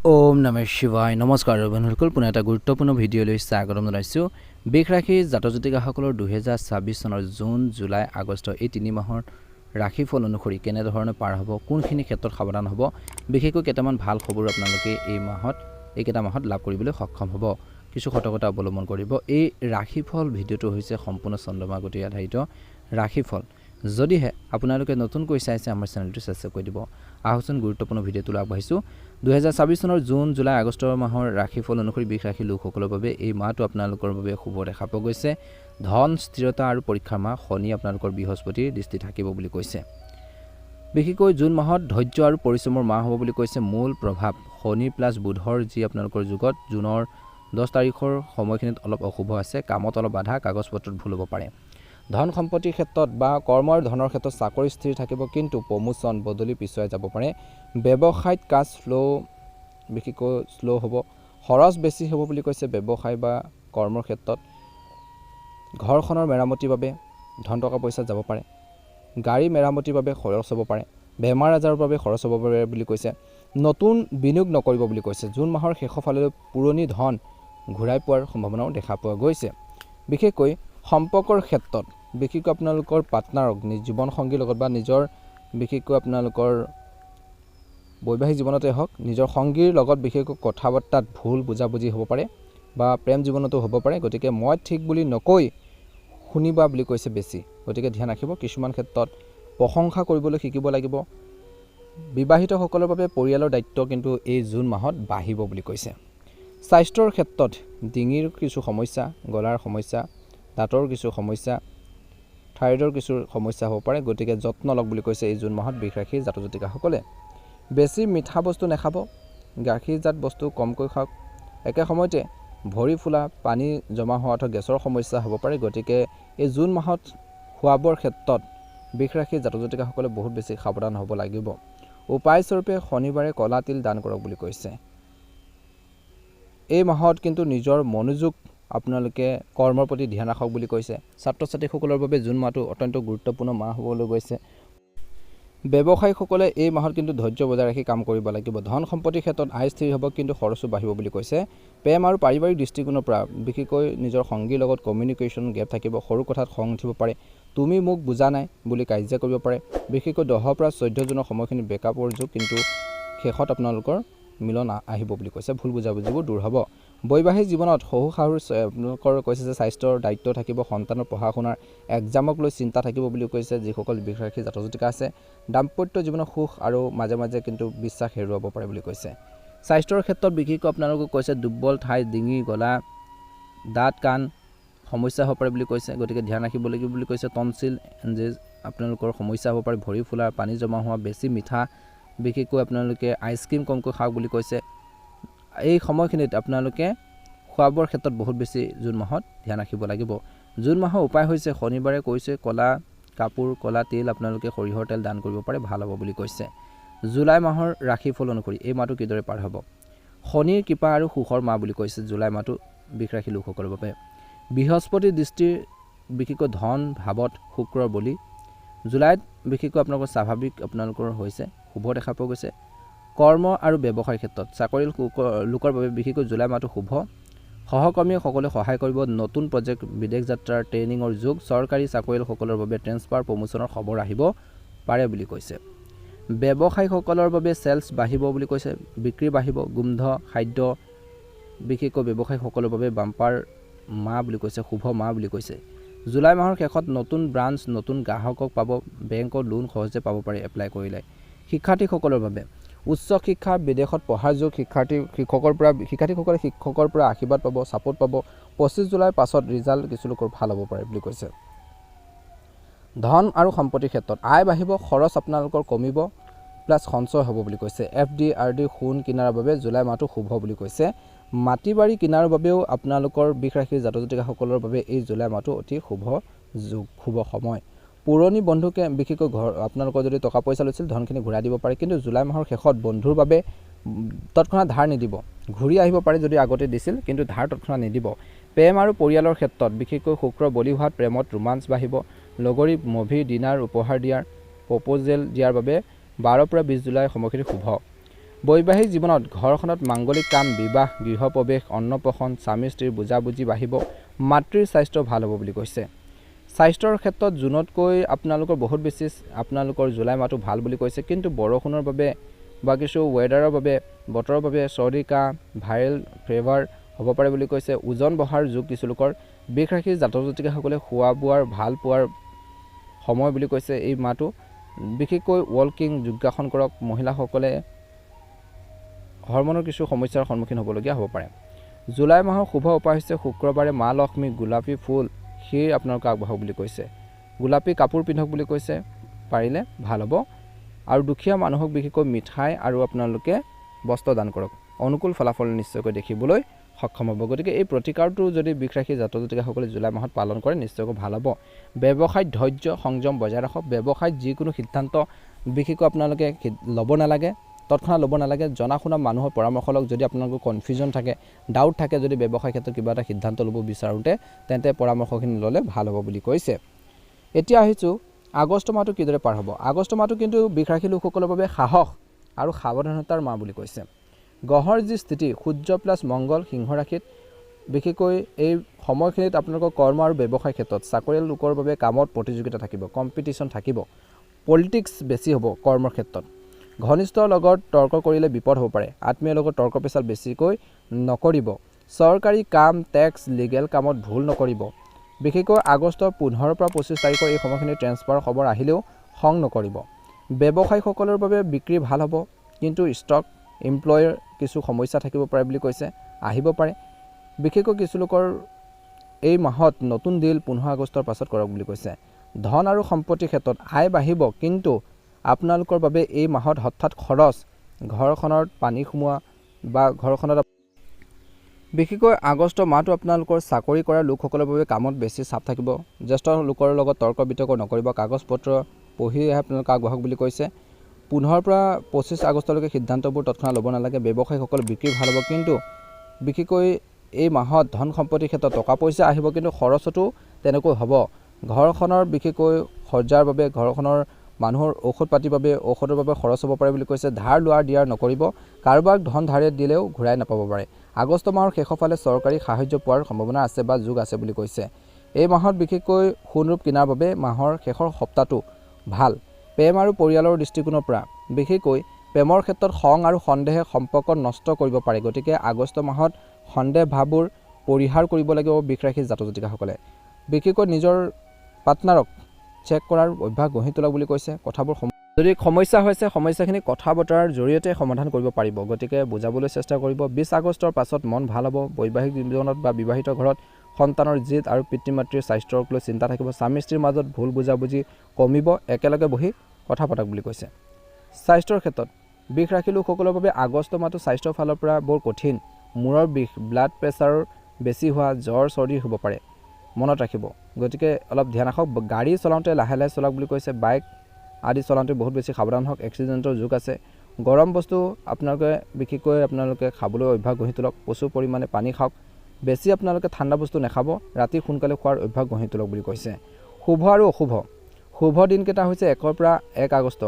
ওম নমঃ শিৱায় নমস্কাৰ বন্ধুসকল পুনৰ এটা গুৰুত্বপূৰ্ণ ভিডিঅ'লৈ স্বাগতম জনাইছোঁ। বৃষ ৰাশি জাতক-জাতিকাসকলৰ 2026 চনৰ জুন, জুলাই, আগষ্ট এই 3 মাহৰ ৰাশিফল অনুসৰি কেনেধৰণে পাৰ হ'ব, কোনখিনি ক্ষেত্ৰত সাৱধান হ'ব, বিশেষকৈ কেইটামান ভাল খবৰ আপোনালোকে এইকেইটা মাহত লাভ কৰিবলৈ সক্ষম হ'ব। কিছু সতৰ্কতা অৱলম্বন কৰিব। এই ৰাশিফল ভিডিঅ'টো হৈছে সম্পূৰ্ণ চন্দ্ৰমা গতি আধাৰিত ৰাশিফল। যদিহে আপোনালোকে নতুনকৈ চাইছে আমাৰ চেনেলটো সাবস্ক্ৰাইব কৰি দিব। আহকচোন গুৰুত্বপূৰ্ণ ভিডিঅ'টো আগবাঢ়িছোঁ। 2026 চনৰ জুন, জুলাই, আগষ্ট মাহৰ ৰাশিফল অনুসৰি বৃষ ৰাশি লোকসকলৰ বাবে এই মাহটো আপোনালোকৰ বাবে শুভ দেখা পোৱা গৈছে। ধন, স্থিৰতা আৰু পৰীক্ষাৰ মাহ। শনি আপোনালোকৰ বৃহস্পতিৰ দৃষ্টি থাকিব বুলি কৈছে। বিশেষকৈ জুন মাহত ধৈৰ্য আৰু পৰিশ্ৰমৰ মাহ হ'ব বুলি কৈছে। মূল প্ৰভাৱ শনি প্লাছ বুধৰ যি আপোনালোকৰ যুগত জুনৰ 10 তাৰিখৰ সময়খিনিত অলপ অশুভ আছে। কামত অলপ বাধা, কাগজ পত্ৰত ভুল হ'ব পাৰে। ধন সম্পত্তিৰ ক্ষেত্ৰত বা কৰ্ম আৰু ধনৰ ক্ষেত্ৰত চাকৰি স্থিৰ থাকিব, কিন্তু প্ৰমোচন বদলি পিছুৱাই যাব পাৰে। ব্যৱসায়ত কাজ বিশেষকৈ শ্ল' হ'ব। খৰচ বেছি হ'ব বুলি কৈছে ব্যৱসায় বা কৰ্মৰ ক্ষেত্ৰত। ঘৰখনৰ মেৰামতিৰ বাবে ধন টকা পইচা যাব পাৰে। গাড়ী মেৰামতিৰ বাবে খৰচ হ'ব পাৰে। বেমাৰ আজাৰৰ বাবে খৰচ হ'ব পাৰে বুলি কৈছে। নতুন বিনিয়োগ নকৰিব বুলি কৈছে। জুন মাহৰ শেষৰ ফালে পুৰণি ধন ঘূৰাই পোৱাৰ সম্ভাৱনাও দেখা পোৱা গৈছে। বিশেষকৈ সম্পৰ্কৰ ক্ষেত্ৰত বিশেষকৈ আপোনালোকৰ পাৰ্টনাৰক জীৱন সংগীৰ লগত বা নিজৰ বিশেষকৈ আপোনালোকৰ বৈবাহিক জীৱনতে হওক, নিজৰ সংগীৰ লগত বিশেষকৈ কথা বাৰ্তাত ভুল বুজাবুজি হ'ব পাৰে বা প্ৰেম জীৱনতো হ'ব পাৰে। গতিকে মই ঠিক বুলি নকৈ শুনিবা বুলি কৈছে বেছি। গতিকে ধ্যান ৰাখিব। কিছুমান ক্ষেত্ৰত প্ৰশংসা কৰিবলৈ শিকিব লাগিব। বিবাহিতসকলৰ বাবে পৰিয়ালৰ দায়িত্ব কিন্তু এই জুন মাহত বাঢ়িব বুলি কৈছে। স্বাস্থ্যৰ ক্ষেত্ৰত ডিঙিৰ কিছু সমস্যা, গলাৰ সমস্যা, দাঁতৰ কিছু সমস্যা, থাইৰয়ডৰ কিছু সমস্যা হ'ব পাৰে। গতিকে যত্ন লওক বুলি কৈছে এই জুন মাহত বৃষ ৰাশিৰ জাতক-জাতিকাসকলে। বেছি মিঠা বস্তু নাখাব, গাখীৰজাত বস্তু কমকৈ খাওক। একে সময়তে ভৰি ফুলা, পানী জমা হোৱা অথবা গেছৰ সমস্যা হ'ব পাৰে। গতিকে এই জুন মাহত খোৱা বোৱাৰ ক্ষেত্ৰত বৃষ ৰাশিৰ জাতক-জাতিকাসকলে বহুত বেছি সাৱধান হ'ব লাগিব। উপায়স্বৰূপে শনিবাৰে ক'লা তিল দান কৰক বুলি কৈছে। এই মাহত কিন্তু নিজৰ মনোযোগ আপোনালোকে কৰ্মৰ প্ৰতি ধ্যান ৰাখক বুলি কৈছে। ছাত্ৰ ছাত্ৰীসকলৰ বাবে জুন মাহটো অত্যন্ত গুৰুত্বপূৰ্ণ মাহ হ'বলৈ গৈছে। ব্যৱসায়ীসকলে এই মাহত কিন্তু ধৈৰ্য বজাই ৰাখি কাম কৰিব লাগিব। ধন সম্পত্তিৰ ক্ষেত্ৰত আয় স্থিৰ হ'ব, কিন্তু খৰচো বাঢ়িব বুলি কৈছে। প্ৰেম আৰু পাৰিবাৰিক দৃষ্টিকোণৰ পৰা বিশেষকৈ নিজৰ সংগীৰ লগত কমিউনিকেশ্যন গেপ থাকিব। সৰু কথাত খং উঠিব পাৰে। তুমি মোক বুজা নাই বুলি কাজিয়া কৰিব পাৰে। বিশেষকৈ 10 পৰা 14 জুনৰ সময়খিনি বেকআপৰ যুগ, কিন্তু শেষত আপোনালোকৰ মিলন আহিব বুলি কৈছে। ভুল বুজাবুজিবোৰ দূৰ হ'ব। বৈবাহিক জীৱনত শহু শাহুৰ আপোনালোকৰ কৈছে যে স্বাস্থ্যৰ দায়িত্ব থাকিব। সন্তানৰ পঢ়া শুনাৰ এক্সামক লৈ চিন্তা থাকিব বুলি কৈছে যিসকল বৃষ ৰাশিৰ জাতক-জাতিকা আছে। দাম্পত্য জীৱনৰ সুখ আৰু মাজে মাজে কিন্তু বিশ্বাস হেৰুৱাব পাৰে বুলি কৈছে। স্বাস্থ্যৰ ক্ষেত্ৰত বিশেষকৈ আপোনালোকক কৈছে দুৰ্বল ঠাই, ডিঙি, গলা, দাঁত, কাণ সমস্যা হ'ব পাৰে বুলি কৈছে। গতিকে ধ্যান ৰাখিব লাগিব বুলি কৈছে। টনচিল এনজেজ আপোনালোকৰ সমস্যা হ'ব পাৰে। ভৰি ফুলা, পানী জমা হোৱা, বেছি মিঠা, বিশেষকৈ আপোনালোকে আইচক্ৰীম কমকৈ খাওক বুলি কৈছে। এই সময়খিনিত আপোনালোকে খোৱা বোৱাৰ ক্ষেত্ৰত বহুত বেছি জুন মাহত ধ্যান ৰাখিব লাগিব। জুন মাহৰ উপায় হৈছে শনিবাৰে কৈছে ক'লা কাপোৰ, ক'লা তেল আপোনালোকে সৰিয়হৰ তেল দান কৰিব পাৰে, ভাল হ'ব বুলি কৈছে। জুলাই মাহৰ ৰাশিফল অনুসৰি এই মাহটো কিদৰে পাৰ হ'ব? শনিৰ কৃপা আৰু সুখৰ মাহ বুলি কৈছে জুলাই মাহটো বৃষ ৰাশি লোকসকলৰ বাবে। বৃহস্পতিৰ দৃষ্টিৰ বিশেষকৈ ধন ভাৱত শুক্ৰৰ বলি। জুলাইত বিশেষকৈ আপোনালোকৰ স্বাভাৱিক আপোনালোকৰ হৈছে শুভ দেখা পোৱা গৈছে। কৰ্ম আৰু ব্যৱসায়ৰ ক্ষেত্ৰত চাকৰি লোকৰ বাবে বিশেষকৈ জুলাই মাহটো শুভ। সহকৰ্মীয়ে সকলোৱে সহায় কৰিব। নতুন প্ৰজেক্ট, বিদেশ যাত্ৰাৰ ট্ৰেইনিঙৰ যুগ। চৰকাৰী চাকৰিয়ালসকলৰ বাবে ট্ৰেন্সফাৰ প্ৰমোচনৰ খবৰ আহিব পাৰে বুলি কৈছে। ব্যৱসায়ীসকলৰ বাবে চেলছ বাঢ়িব বুলি কৈছে। বিক্ৰী বাঢ়িব। গোন্ধ খাদ্য বিশেষকৈ ব্যৱসায়ীসকলৰ বাবে বাম্পাৰ মাহ বুলি কৈছে, শুভ মাহ বুলি কৈছে। জুলাই মাহৰ শেষত নতুন ব্ৰাঞ্চ, নতুন গ্ৰাহকক পাব। বেংকৰ লোন সহজে পাব পাৰে এপ্লাই কৰিলে। শিক্ষাৰ্থীসকলৰ বাবে উচ্চ শিক্ষা, বিদেশত পঢ়াৰ যুগ। শিক্ষাৰ্থীসকলে শিক্ষকৰ পৰা আশীৰ্বাদ পাব, ছাপোৰ্ট পাব। 25 জুলাইৰ পাছত ৰিজাল্ট কিছু লোকৰ ভাল হ'ব পাৰে বুলি কৈছে। ধন আৰু সম্পত্তিৰ ক্ষেত্ৰত আয় বাঢ়িব, খৰচ আপোনালোকৰ কমিব, প্লাছ সঞ্চয় হ'ব বুলি কৈছে। FD RD সোণ কিনাৰ বাবে জুলাই মাহটো শুভ বুলি কৈছে। মাটি বাৰী কিনাৰ বাবেও আপোনালোকৰ বৃষ ৰাশিৰ জাতক-জাতিকাসকলৰ বাবে এই জুলাই মাহটো অতি শুভ যুগ, শুভ সময়। পুৰণি বন্ধুকে বিশেষকৈ আপোনালোকৰ যদি টকা পইচা লৈছিল ধনখিনি ঘূৰাই দিব পাৰে, কিন্তু জুলাই মাহৰ শেষত বন্ধুৰ বাবে তৎক্ষণাত ধাৰ নিদিব। ঘূৰি আহিব পাৰে যদি আগতে দিছিল, কিন্তু ধাৰ তৎক্ষণাত নিদিব। প্ৰেম আৰু পৰিয়ালৰ ক্ষেত্ৰত বিশেষকৈ শুক্ৰ বলি হোৱাত প্ৰেমত ৰোমাঞ্চ বাঢ়িব। লগৰী মুভি, ডিনাৰ উপহাৰ দিয়াৰ, প্ৰপ'জেল দিয়াৰ বাবে 12 পৰা 20 জুলাই সময়খিনি শুভ। বৈবাহিক জীৱনত ঘৰখনত মাংগলিক কাম, বিবাহ, গৃহপ্ৰৱেশ, অন্নপ্ৰসন, স্বামী স্ত্ৰীৰ বুজাবুজি বাঢ়িব, মাতৃৰ স্বাস্থ্য ভাল হ'ব বুলি কৈছে। স্বাস্থ্যৰ ক্ষেত্ৰত জুনতকৈ আপোনালোকৰ বহুত বেছি আপোনালোকৰ জুলাই মাহটো ভাল বুলি কৈছে, কিন্তু বৰষুণৰ বাবে বা কিছু ৱেডাৰৰ বাবে, বতৰৰ বাবে চৰ্দি কাহ, ভাইৰেল ফিভাৰ হ'ব পাৰে বুলি কৈছে। ওজন বঢ়াৰ যোগ কিছু লোকৰ। বৃষ ৰাশিৰ জাতক জাতিকাসকলে খোৱা বোৱাৰ ভাল পোৱাৰ সময় বুলি কৈছে এই মাহটো। বিশেষকৈ ৱাকিং, যোগাসন কৰক। মহিলাসকলে হৰমনৰ কিছু সমস্যাৰ সন্মুখীন হ'বলগীয়া হ'ব পাৰে। জুলাই মাহৰ শুভ উপায় হৈছে শুক্ৰবাৰে মা লক্ষ্মী গোলাপী ফুল ক্ষীৰ আপোনালোকে আগবঢ়াওক বুলি কৈছে। গোলাপী কাপোৰ পিন্ধক বুলি কৈছে, পাৰিলে ভাল হ'ব। আৰু দুখীয়া মানুহক বিশেষকৈ মিঠাই আৰু আপোনালোকে বস্ত্ৰ দান কৰক। অনুকূল ফলাফল নিশ্চয়কৈ দেখিবলৈ সক্ষম হ'ব। গতিকে এই প্ৰতিকাৰটো যদি বৃষ ৰাশিৰ জাতক জাতিকাসকলে জুলাই মাহত পালন কৰে নিশ্চয়কৈ ভাল হ'ব। ব্যৱসায়ত ধৈৰ্য সংযম বজাই ৰাখক। ব্যৱসায়ত যিকোনো সিদ্ধান্ত বিশেষকৈ আপোনালোকে ল'ব নালাগে, তৎক্ষণাত ল'ব নালাগে। জনা শুনা মানুহৰ পৰামৰ্শ লওক। যদি আপোনালোকৰ কনফিউজন থাকে, ডাউট থাকে, যদি ব্যৱসায় ক্ষেত্ৰত কিবা এটা সিদ্ধান্ত ল'ব বিচাৰোঁতে, তেন্তে পৰামৰ্শখিনি ল'লে ভাল হ'ব বুলি কৈছে। এতিয়া আহিছোঁ আগষ্ট মাহটো কিদৰে পাৰ হ'ব। আগষ্ট মাহটো কিন্তু বৃষ ৰাশিৰ লোকসকলৰ বাবে সাহস আৰু সাৱধানতাৰ মাহ বুলি কৈছে। গ্ৰহৰ যি স্থিতি সূৰ্য প্লাছ মংগল সিংহ ৰাশিত, বিশেষকৈ এই সময়খিনিত আপোনালোকৰ কৰ্ম আৰু ব্যৱসায় ক্ষেত্ৰত চাকৰিয়াল লোকৰ বাবে কামত প্ৰতিযোগিতা থাকিব, কম্পিটিশ্যন থাকিব, পলিটিক্স বেছি হ'ব। কৰ্মৰ ক্ষেত্ৰত ঘনিষ্ঠৰ লগত তৰ্ক কৰিলে বিপদ হ'ব পাৰে। আত্মীয়ৰ লগত তৰ্ক পেচাল বেছিকৈ নকৰিব। চৰকাৰী কাম, টেক্স, লিগেল কামত ভুল নকৰিব। বিশেষকৈ আগষ্টৰ 15 পৰা 25 তাৰিখৰ এই সময়খিনি ট্ৰেন্সফাৰ খবৰ আহিলেও খং নকৰিব। ব্যৱসায়ীসকলৰ বাবে বিক্ৰী ভাল হ'ব, কিন্তু ষ্টক এমপ্লয়ৰ কিছু সমস্যা থাকিব পাৰে বুলি কৈছে, আহিব পাৰে। বিশেষকৈ কিছু লোকৰ এই মাহত নতুন ডিল 15 আগষ্টৰ পাছত কৰক বুলি কৈছে। ধন আৰু সম্পত্তিৰ ক্ষেত্ৰত আয় বাঢ়িব, কিন্তু আপোনালোকৰ বাবে এই মাহত হঠাৎ খৰচ, ঘৰখনত পানী সোমোৱা বা ঘৰখনত বিশেষকৈ আগষ্ট মাহটো আপোনালোকৰ চাকৰি কৰা লোকসকলৰ বাবে কামত বেছি চাপ থাকিব। জ্যেষ্ঠ লোকৰ লগত তৰ্ক বিতৰ্ক নকৰিব। কাগজ পত্ৰ পঢ়িহে আপোনালোকে আগবাঢ়ক বুলি কৈছে। 15 পৰা 25 আগষ্টলৈকে সিদ্ধান্তবোৰ তৎক্ষণাত ল'ব নালাগে। ব্যৱসায়ীসকল বিক্ৰী ভাল হ'ব, কিন্তু বিশেষকৈ এই মাহত ধন সম্পত্তিৰ ক্ষেত্ৰত টকা পইচা আহিব, কিন্তু খৰচতো তেনেকৈ হ'ব। ঘৰখনৰ বিশেষকৈ সজ্জাৰ বাবে, ঘৰখনৰ মানুহৰ ঔষধ পাতিৰ বাবে, ঔষধৰ বাবে খৰচ হ'ব পাৰে বুলি কৈছে। ধাৰ লোৱাৰ দিয়াৰ নকৰিব। কাৰোবাক ধন ধাৰে দিলেও ঘূৰাই নাপাব পাৰে। আগষ্ট মাহৰ শেষৰ ফালে চৰকাৰী সাহায্য পোৱাৰ সম্ভাৱনা আছে বা যোগ আছে বুলি কৈছে। এই মাহত বিশেষকৈ সোণৰূপ কিনাৰ বাবে মাহৰ শেষৰ সপ্তাহটো ভাল। প্ৰেম আৰু পৰিয়ালৰ দৃষ্টিকোণৰ পৰা বিশেষকৈ প্ৰেমৰ ক্ষেত্ৰত খং আৰু সন্দেহে সম্পৰ্ক নষ্ট কৰিব পাৰে। গতিকে আগষ্ট মাহত সন্দেহ ভাৱবোৰ পৰিহাৰ কৰিব লাগিব বৃষ ৰাশিৰ জাতক জাতিকাসকলে। বিশেষকৈ নিজৰ পাৰ্টনাৰক চেক কৰাৰ অভ্যাস গঢ়ি তোলা বুলি কৈছে। কথাবোৰ যদি সমস্যা হৈছে, সমস্যাখিনি কথা বতৰাৰ জৰিয়তে সমাধান কৰিব পাৰিব। গতিকে বুজাবলৈ চেষ্টা কৰিব। 20 আগষ্টৰ পাছত মন ভাল হ'ব। বৈবাহিক জীৱনত বা বিবাহিত ঘৰত সন্তানৰ জিদ আৰু পিতৃ মাতৃৰ স্বাস্থ্যক লৈ চিন্তা থাকিব। স্বামী স্ত্ৰীৰ মাজত ভুল বুজাবুজি কমিব। একেলগে বহি কথা পাতক বুলি কৈছে। স্বাস্থ্যৰ ক্ষেত্ৰত বৃষ ৰাশিৰ লোকসকলৰ বাবে আগষ্ট মাহটো স্বাস্থ্যৰ ফালৰ পৰা বৰ কঠিন। মূৰৰ বিষ, ব্লাড প্ৰেছাৰ বেছি হোৱা, জ্বৰ চৰ্দি হ'ব পাৰে, মনত ৰাখিব। গতিকে অলপ ধ্যান ৰাখক। গাড়ী চলাওঁতে লাহে লাহে চলাওক বুলি কৈছে। বাইক আদি চলাওঁতে বহুত বেছি সাৱধান হওক। এক্সিডেণ্টৰ যোগ আছে। গৰম বস্তু বিশেষকৈ আপোনালোকে খাবলৈ অভ্যাস গঢ়ি তোলক। প্ৰচুৰ পৰিমাণে পানী খাওক। বেছি আপোনালোকে ঠাণ্ডা বস্তু নাখাব। ৰাতি সোনকালে খোৱাৰ অভ্যাস গঢ়ি তোলক বুলি কৈছে। শুভ আৰু অশুভ। শুভ দিনকেইটা হৈছে 1 পৰা 1 আগষ্ট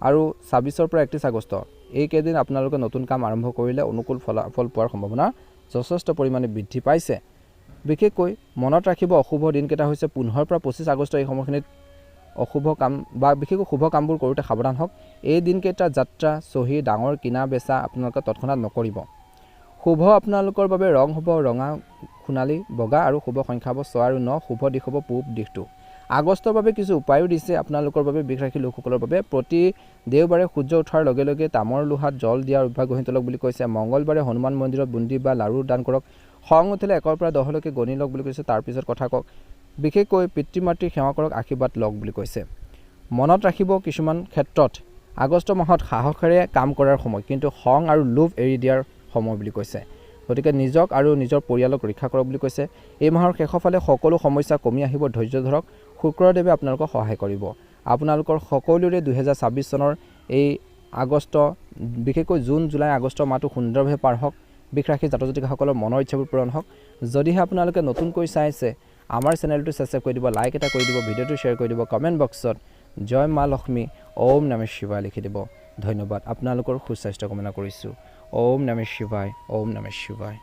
আৰু 26 পৰা 31 আগষ্ট। এইকেইদিন আপোনালোকে নতুন কাম আৰম্ভ কৰিলে অনুকূল ফলাফল পোৱাৰ সম্ভাৱনা যথেষ্ট পৰিমাণে বৃদ্ধি পাইছে। বিশেষকৈ মনত ৰাখিব অশুভ দিনকেইটা হৈছে 15 পৰা 25 আগষ্ট। এই সময়খিনিত অশুভ কাম বা বিশেষকৈ শুভ কামবোৰ কৰোঁতে সাৱধান হওক। এই দিনকেইটা যাত্ৰা, চহী, ডাঙৰ কিনা বেচা আপোনালোকে তৎক্ষণাত নকৰিব। শুভ আপোনালোকৰ বাবে ৰং হ'ব ৰঙা, সোণালী, বগা আৰু শুভ সংখ্যা হ'ব 6 আৰু 9। শুভ দিশ হ'ব পূব দিশটো। আগষ্টৰ বাবে কিছু উপায়ো দিছে আপোনালোকৰ বাবে বৃষ ৰাশিৰ লোকসকলৰ বাবে। প্ৰতি দেওবাৰে সূৰ্য উঠাৰ লগে লগে তামৰ লোহাত জল দিয়াৰ অভ্যাস গঢ়ি তোলক বুলি কৈছে। মংগলবাৰে হনুমান মন্দিৰত বুন্দি বা লাড়ু দান কৰক। খং উঠিলে 1 পৰা 10লৈকে গণি লওক বুলি কৈছে, তাৰপিছত কথা কওক। বিশেষকৈ পিতৃ মাতৃক সেৱা কৰক, আশীৰ্বাদ লওক বুলি কৈছে। মনত ৰাখিব কিছুমান ক্ষেত্ৰত আগষ্ট মাহত সাহসেৰে কাম কৰাৰ সময়, কিন্তু খং আৰু লোভ এৰি দিয়াৰ সময় বুলি কৈছে। গতিকে নিজক আৰু নিজৰ পৰিয়ালক ৰক্ষা কৰক বুলি কৈছে। এই মাহৰ শেষৰ ফালে সকলো সমস্যা কমি আহিব। ধৈৰ্য ধৰক। শুক্ৰদেৱে আপোনালোকক সহায় কৰিব। আপোনালোকৰ সকলোৰে 2026 চনৰ এই আগষ্ট, বিশেষকৈ জুন, জুলাই, আগষ্টৰ মাহটো সুন্দৰভাৱে পাৰ হওক। বৃষ ৰাশিৰ জাতক জাতিকাসকলৰ মনৰ ইচ্ছাবোৰ পূৰণ হওক। যদিহে আপোনালোকে নতুনকৈ চাইছে, আমাৰ চেনেলটো ছাবস্ক্ৰাইব কৰি দিব, লাইক এটা কৰি দিব, ভিডিঅ'টো শ্বেয়াৰ কৰি দিব, কমেণ্ট বক্সত জয় মা লক্ষ্মী, ওম নমঃ শিৱায় লিখি দিব। ধন্যবাদ। আপোনালোকৰ সুস্বাস্থ্য কামনা কৰিছোঁ। ওম নমঃ শিৱায়, ওম নমঃ শিৱায়।